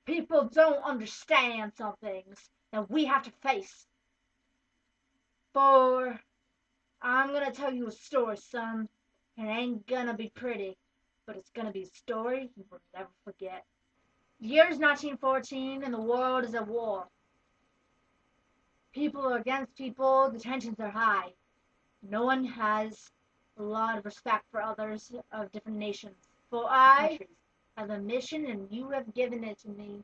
People don't understand some things that we have to face. For I'm gonna tell you a story, son. It ain't gonna be pretty, but it's gonna be a story you will never forget. The year is 1914 and the world is at war. People are against people, the tensions are high. No one has a lot of respect for others of different nations. For I have a mission and you have given it to me.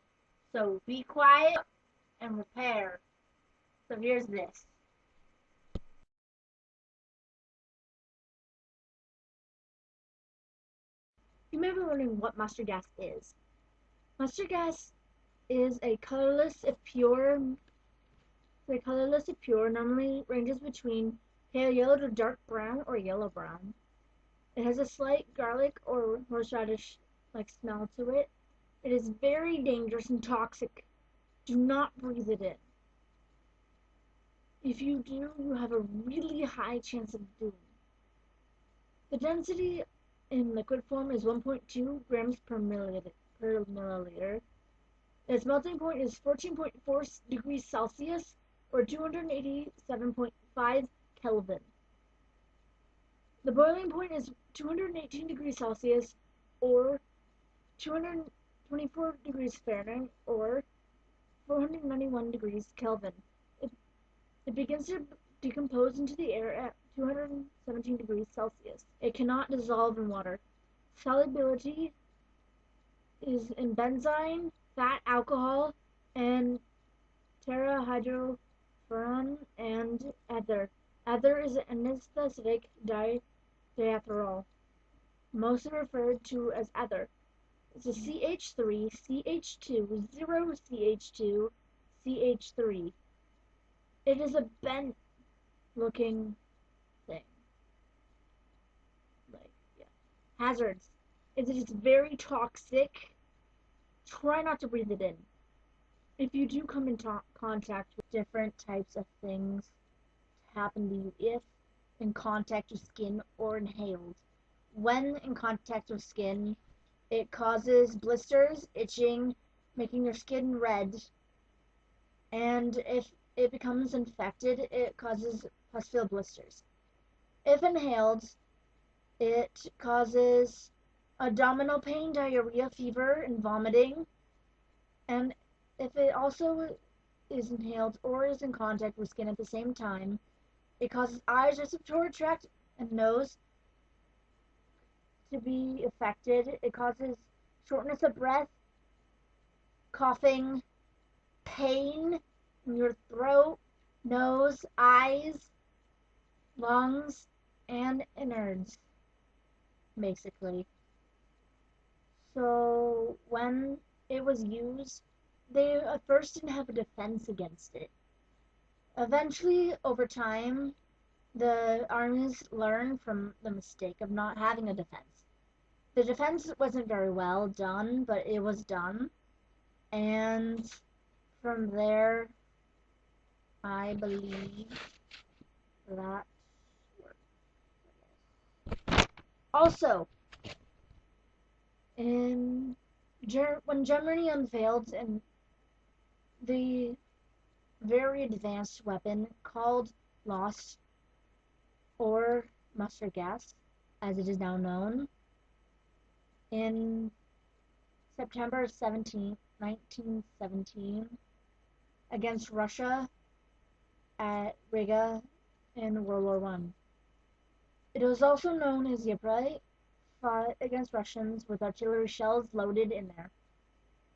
So be quiet and repair. So here's this. You may be wondering what mustard gas is. Mustard gas is a colorless if pure. The colorless if pure normally ranges between pale yellow to dark brown or yellow brown. It has a slight garlic or horseradish like smell to it. It is very dangerous and toxic. Do not breathe it in. If you do, you have a really high chance of doom. The density in liquid form is 1.2 grams per milliliter. Its melting point is 14.4 degrees Celsius or 287.5 Kelvin. The boiling point is 218 degrees Celsius or 224 degrees Fahrenheit or 491 degrees Kelvin. It begins to decompose into the air at 217 degrees Celsius. It cannot dissolve in water. Solubility is in benzene, fat alcohol, and tetrahydrofuran and ether. Ether is an anesthetic diethyl, mostly referred to as ether. It's a CH3, CH2, 0CH2, CH3. It is a bent looking thing. Like, yeah. Hazards. It is very toxic. Try not to breathe it in. If you do come in contact with different types of things happen to you if in contact with skin or inhaled. When in contact with skin, it causes blisters, itching, making your skin red, and if it becomes infected, it causes pustule blisters. If inhaled, it causes abdominal pain, diarrhea, fever, and vomiting. And if it also is inhaled or is in contact with skin at the same time, it causes eyes, respiratory tract, and nose to be affected. It causes shortness of breath, coughing, pain in your throat, nose, eyes, lungs, and innards, basically. So when it was used, they at first didn't have a defense against it. Eventually, over time, the armies learned from the mistake of not having a defense. The defense wasn't very well done, but it was done. And from there, I believe that worked. Also, in when Germany unveiled the very advanced weapon called Lost or mustard gas, as it is now known, in September 17, 1917, against Russia at Riga in World War I. It was also known as Ypres, fought against Russians with artillery shells loaded in there.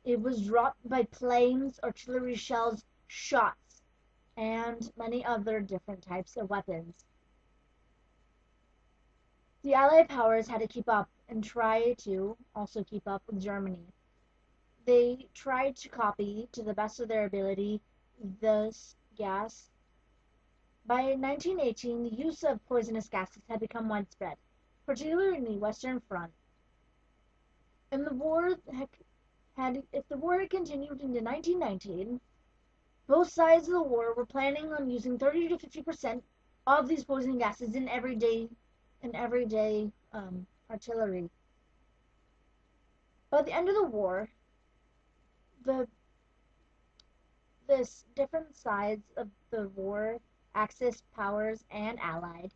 It was dropped by planes, artillery shells, shots, and many other different types of weapons. The Allied powers had to keep up and try to also keep up with Germany. They tried to copy, to the best of their ability, this gas. By 1918, the use of poisonous gases had become widespread, particularly in the Western Front. And the war if the war had continued into 1919, both sides of the war were planning on using 30 to 50% of these poison gases in everyday artillery. By the end of the war, the this different sides of the war, Axis powers and Allied,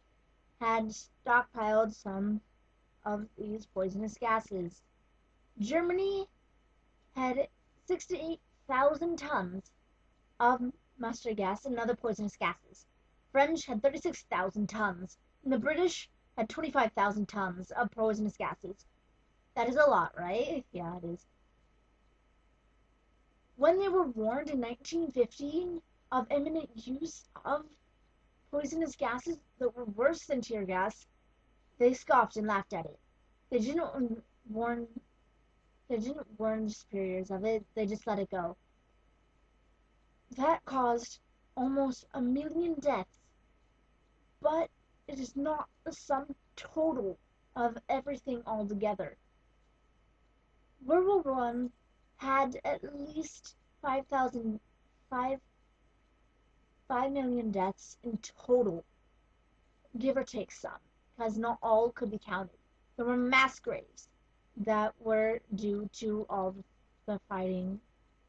had stockpiled some of these poisonous gases. Germany had 68,000 tons of mustard gas and other poisonous gases. French had 36,000 tons, and the British had 25,000 tons of poisonous gases. That is a lot, right? Yeah, it is. When they were warned in 1915 of imminent use of poisonous gases that were worse than tear gas, they scoffed and laughed at it. They didn't warn they didn't warn the superiors of it, they just let it go. That caused almost 1,000,000 deaths, but it is not the sum total of everything altogether. World War One had at least 5,000 5,000,000 deaths in total, give or take some, because not all could be counted. There were mass graves that were due to all the fighting,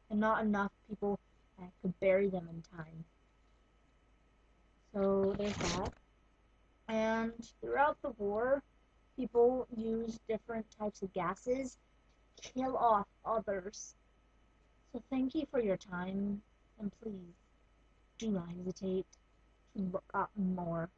and not enough people could bury them in time. So there's that. And throughout the war, people used different types of gases to kill off others. So thank you for your time, and please do not hesitate to look up more.